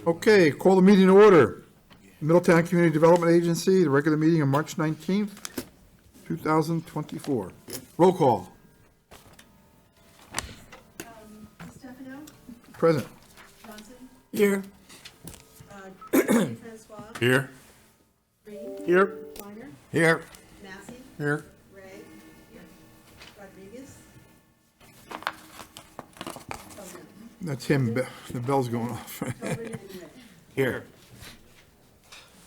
Okay, call the meeting to order. Middletown Community Development Agency, the regular meeting on March 19th, 2024. Roll call. Stefano, Present. Johnson, Here. Francois, Here. Green, Here. Kleiner, Here. Massey, Here. Ray, Rodriguez. That's him. The bell's going off. Here.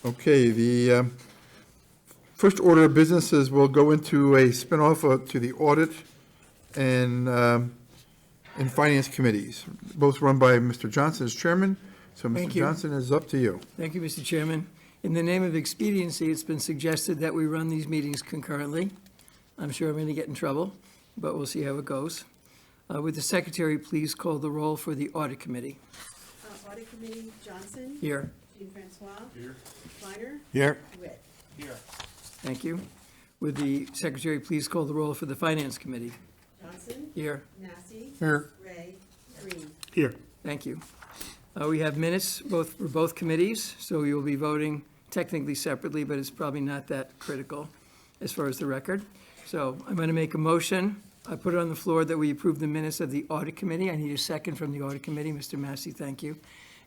Okay, the first order of business is we'll go into a spinoff to the audit and finance committees, both run by Mr. Johnson as chairman. So, Mr. Thank you. Johnson, is up to you. Thank you, Mr. Chairman. In the name of expediency, it's been suggested that we run these meetings concurrently. I'm sure I'm going to get in trouble, but we'll see how it goes. Would the secretary please call the roll for the audit committee? Audit Committee, Johnson. Here. Jean Francois. Here. Kleiner, Here. Witt. Thank you. Would the secretary please call the roll for the finance committee? Johnson, Here. Massey, Here. Ray, Green. Here. Thank you. We have minutes for both committees, so we will be voting technically separately, but it's probably not that critical as far as the record. So I'm going to make a motion. I put it on the floor that we approve the minutes of the audit committee. I need a second from the audit committee. Mr. Massey, thank you.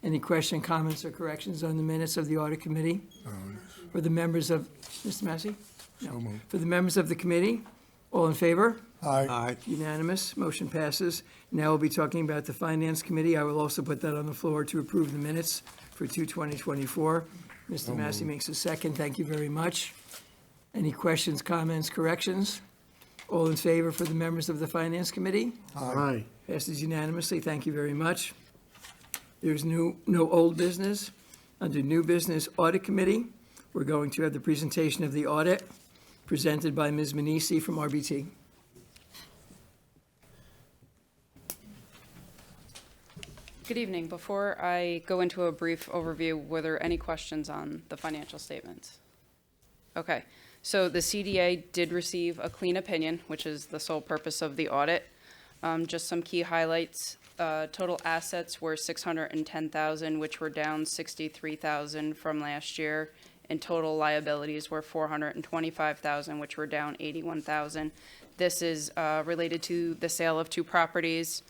Any question, comments, or corrections on the minutes of the audit committee? For the members of, Mr. Massey? No. For the members of the committee? All in favor? Aye. Unanimous, motion passes. Now we'll be talking about the Finance Committee. I will also put that on the floor to approve the minutes for 2/2024. Mr. Massey makes a second, thank you very much. Any questions, comments, corrections? All in favor for the members of the Finance Committee? Aye. Passes unanimously, thank you very much. There's no old business. Under New Business Audit Committee, we're going to have the presentation of the audit presented by Ms. Manisi from RBT. Good evening. Before I go into a brief overview, were there any questions on the financial statements? Okay, so the CDA did receive a clean opinion, which is the sole purpose of the audit. Just some key highlights. Total assets were $610,000, which were down $63,000 from last year. And total liabilities were $425,000, which were down $81,000. This is related to the sale of 2 properties.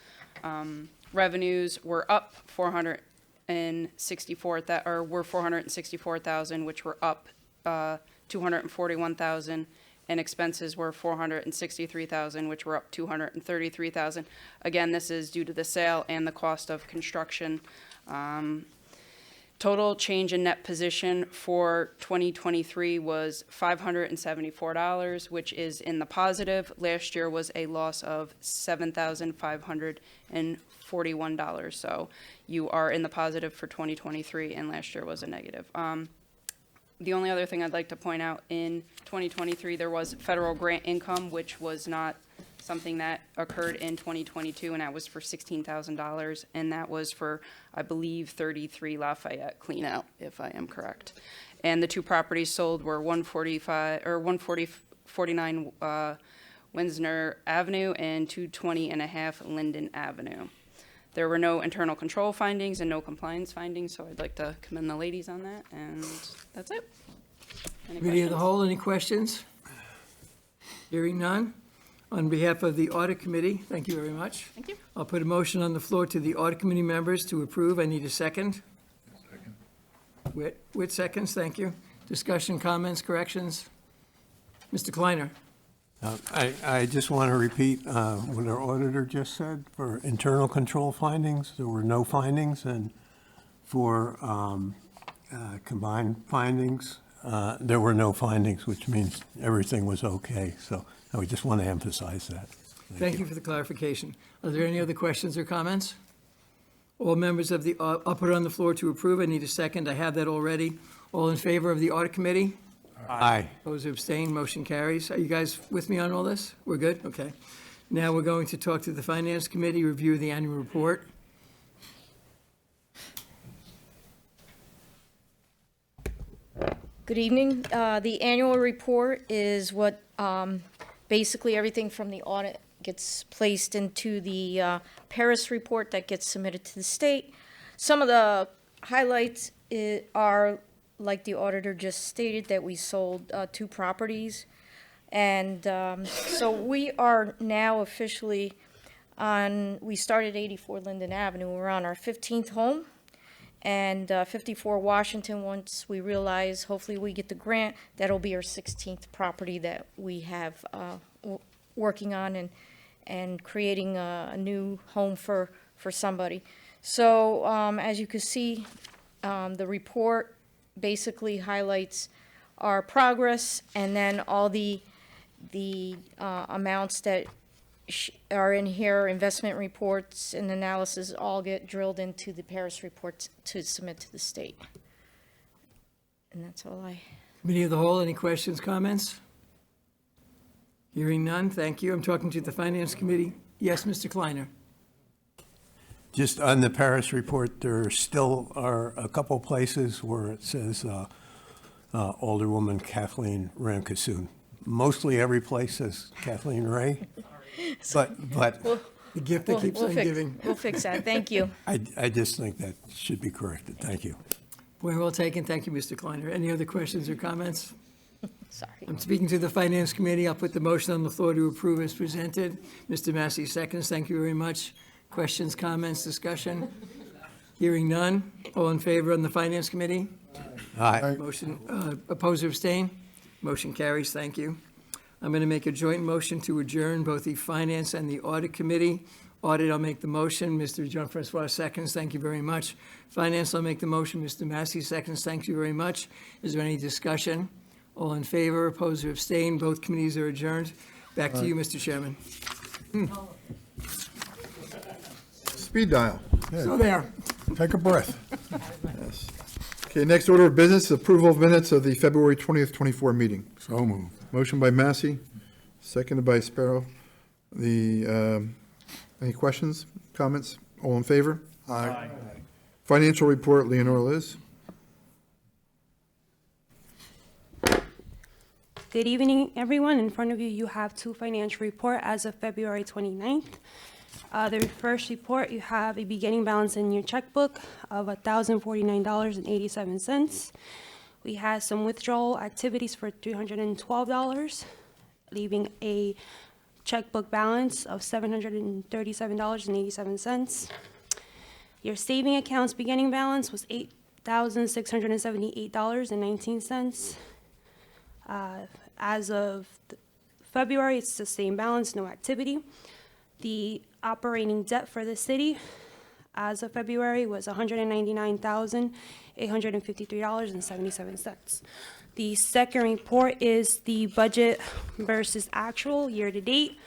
Revenues were up $464,000, which were up $241,000, and expenses were $463,000, which were up $233,000. Again, this is due to the sale and the cost of construction. Total change in net position for 2023 was $574, which is in the positive. Last year was a loss of $7,541. So you are in the positive for 2023, and last year was a negative. The only other thing I'd like to point out, in 2023, there was federal grant income, which was not something that occurred in 2022, and that was for $16,000, and that was for, I believe, 33 Lafayette cleanout, if I am correct. And the 2 properties sold were 149 Winsner Avenue and 220.5 Linden Avenue. There were no internal control findings and no compliance findings, so I'd like to commend the ladies on that, and that's it. Any Committee of the questions? whole, any questions? Hearing none. On behalf of the Audit Committee, thank you very much. Thank you. I'll put a motion on the floor to the Audit Committee members to approve. I need a second. Whit seconds, thank you. Discussion, comments, corrections? Mr. Kleiner? I just want to repeat what our auditor just said. For internal control findings, there were no findings, and for combined findings, there were no findings, which means everything was okay. So I just want to emphasize that. Thank you for the clarification. Are there any other questions or comments? All members of the, I'll put it on the floor to approve. I need a second. I have that already. All in favor of the Audit Committee? Aye. Opposed or abstained, motion carries. Are you guys with me on all this? We're good? Okay. Now we're going to talk to the Finance Committee, review the annual report. Good evening. The annual report is what basically everything from the audit gets placed into the Paris report that gets submitted to the state. Some of the highlights are, like the auditor just stated, that we sold 2 properties. And so we are now officially we started 84 Linden Avenue. We're on our 15th home. And 54 Washington, once we realize, hopefully we get the grant, that'll be our 16th property that we have working on and creating a new home for somebody. So as you can see, the report basically highlights our progress, and then all the amounts that are in here, investment reports and analysis, all get drilled into the Paris reports to submit to the state. And that's all I. Committee of the Whole, any questions, comments? Hearing none, thank you. I'm talking to the Finance Committee. Yes, Mr. Kleiner. Just on the Paris report, there still are a couple places where it says Alderwoman Kathleen Ramkissoon. Mostly every place says Kathleen Ray, but The gift that keeps on giving. We'll fix that. Thank you. I just think that should be corrected. Thank you. Point well taken. Thank you, Mr. Kleiner. Any other questions or comments? Sorry. I'm speaking to the Finance Committee. I'll put the motion on the floor to approve as presented. Mr. Massey seconds. Thank you very much. Questions, comments, discussion? Hearing none. All in favor on the Finance Committee? Aye. Motion, oppose or abstain? Motion carries. Thank you. I'm going to make a joint motion to adjourn both the Finance and the Audit Committee. Audit, I'll make the motion. Mr. Jean-Francois seconds. Thank you very much. Finance, I'll make the motion. Mr. Massey seconds. Thank you very much. Is there any discussion? All in favor, oppose or abstain? Both committees are adjourned. Back to you, Mr. Chairman. Speed dial. So there. Take a breath. Yes. Okay, next order of business, approval of minutes of the February 20th, 24 meeting. So moved. Motion by Massey, seconded by Sparrow. Any questions, comments? All in favor? Aye. Financial report, Leonora Liz. Good evening, everyone. In front of you, you have 2 financial report as of February 29th. The first report, you have a beginning balance in your checkbook of $1,049.87. We had some withdrawal activities for $312, leaving a checkbook balance of $737.87. Your saving accounts beginning balance was $8,678.19. As of February, it's the same balance, no activity. The operating debt for the city as of February was $199,853.77. The second report is the budget versus actual year-to-date.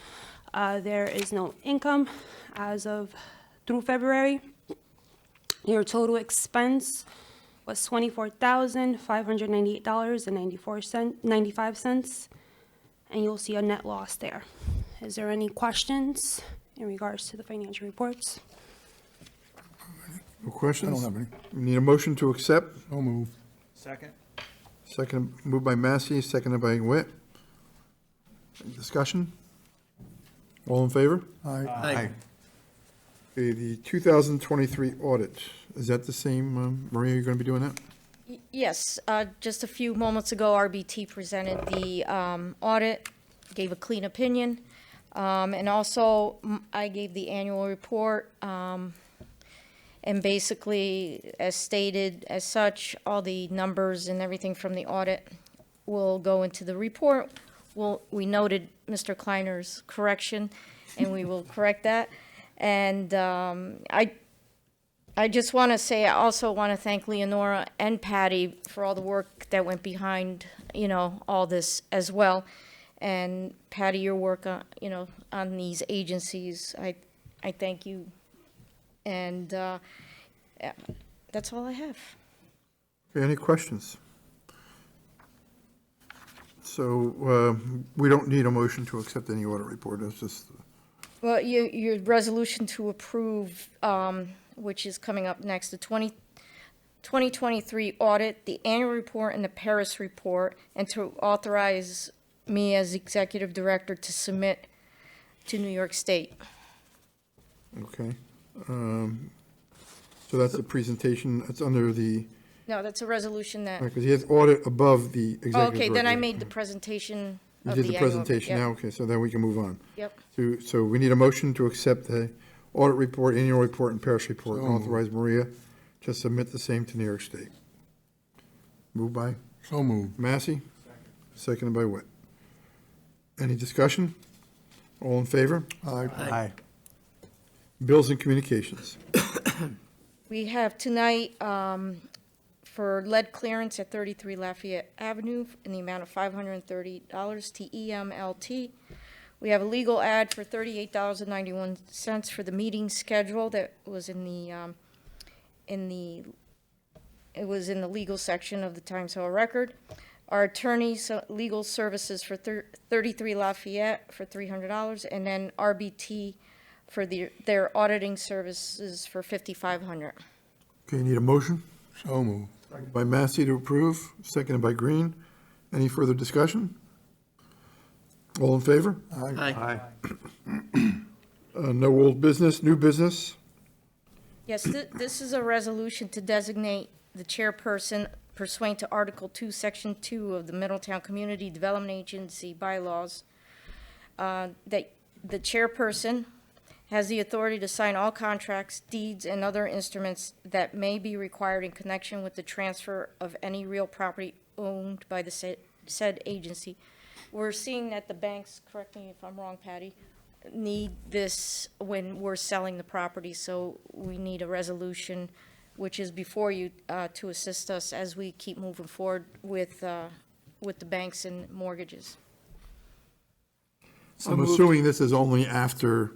There is no income through February. Your total expense was $24,598.95, and you'll see a net loss there. Is there any questions in regards to the financial reports? No questions? I don't have any. We need a motion to accept. So moved. Second. Second, moved by Massey, seconded by Witt. Discussion? All in favor? Aye. Okay, the 2023 audit, is that the same, Maria, you're going to be doing that? Yes, just a few moments ago, RBT presented the audit, gave a clean opinion, and also I gave the annual report, and basically, as stated, as such, all the numbers and everything from the audit will go into the report. We noted Mr. Kleiner's correction, and we will correct that. And I just want to say, I also want to thank Leonora and Patty for all the work that went behind, all this as well. And Patty, your work on, on these agencies, I thank you. And that's all I have. Okay, any questions? So we don't need a motion to accept any audit report, it's just, Well, your resolution to approve, which is coming up next, the 2023 audit, the annual report, and the Paris report, and to authorize me as executive director to submit to New York State. okay. So that's the presentation, that's under the, No, that's a resolution that, because he has audit above the executive okay, then I director. made the presentation You of did the the annual. presentation Yep, now, okay, so then we can move on. Yep. So we need a motion to accept the audit report, annual report, and parish report, and So moved. authorize Maria to submit the same to New York State. Moved by So moved. Massey, seconded by Witt. Any discussion? All in favor? Aye. Aye. Bills and communications. We have tonight for lead clearance at 33 Lafayette Avenue in the amount of $530 TEMLT. We have a legal ad for $38.91 for the meeting schedule that was in the it was in the legal section of the Times Herald Record. Our attorney's legal services for 33 Lafayette for $300, and then RBT for their auditing services for $5,500. Okay, need a motion? So moved. By Massey to approve, seconded by Green. Any further discussion? All in favor? Aye. No old business, new business? Yes, this is a resolution to designate the chairperson pursuant to Article 2, Section 2 of the Middletown Community Development Agency bylaws, that the chairperson has the authority to sign all contracts, deeds, and other instruments that may be required in connection with the transfer of any real property owned by the said agency. We're seeing that the banks, correct me if I'm wrong, Patty, need this when we're selling the property, so we need a resolution, which is before you, to assist us as we keep moving forward with the banks and mortgages. I'm assuming this is only after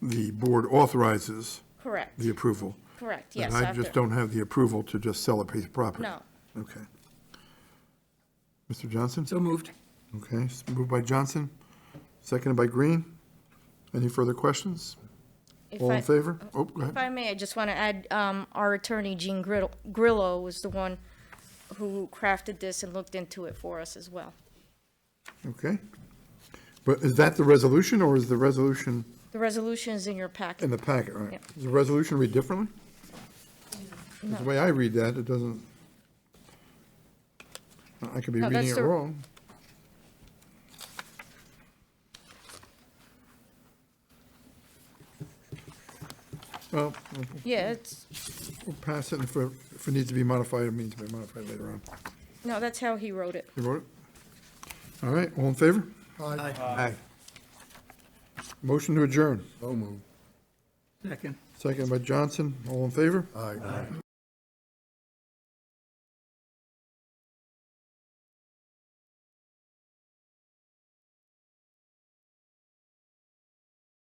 the board authorizes Correct, the approval. correct, yes. And I just after. don't have the approval to just sell a piece of property. No. Okay. Mr. Johnson? So moved. Okay, moved by Johnson, seconded by Green. Any further questions? If All I- in favor? Oh, go If ahead. I may, I just want to add, our attorney, Gene Grillo, was the one who crafted this and looked into it for us as well. Okay. But is that the resolution, or is the resolution The resolution is in your in packet. the packet, right? Yep. Does the resolution read differently? 'Cause the way I read that, it doesn't, I could be No, reading that's it the- wrong. Well, Yeah, it's, we'll pass it, and if it needs to be modified, it needs to be modified later on. no, that's how he wrote it. You wrote it? All right, all in favor? Aye. Aye. Motion to adjourn. So moved. Second. Second by Johnson, all in favor? Aye.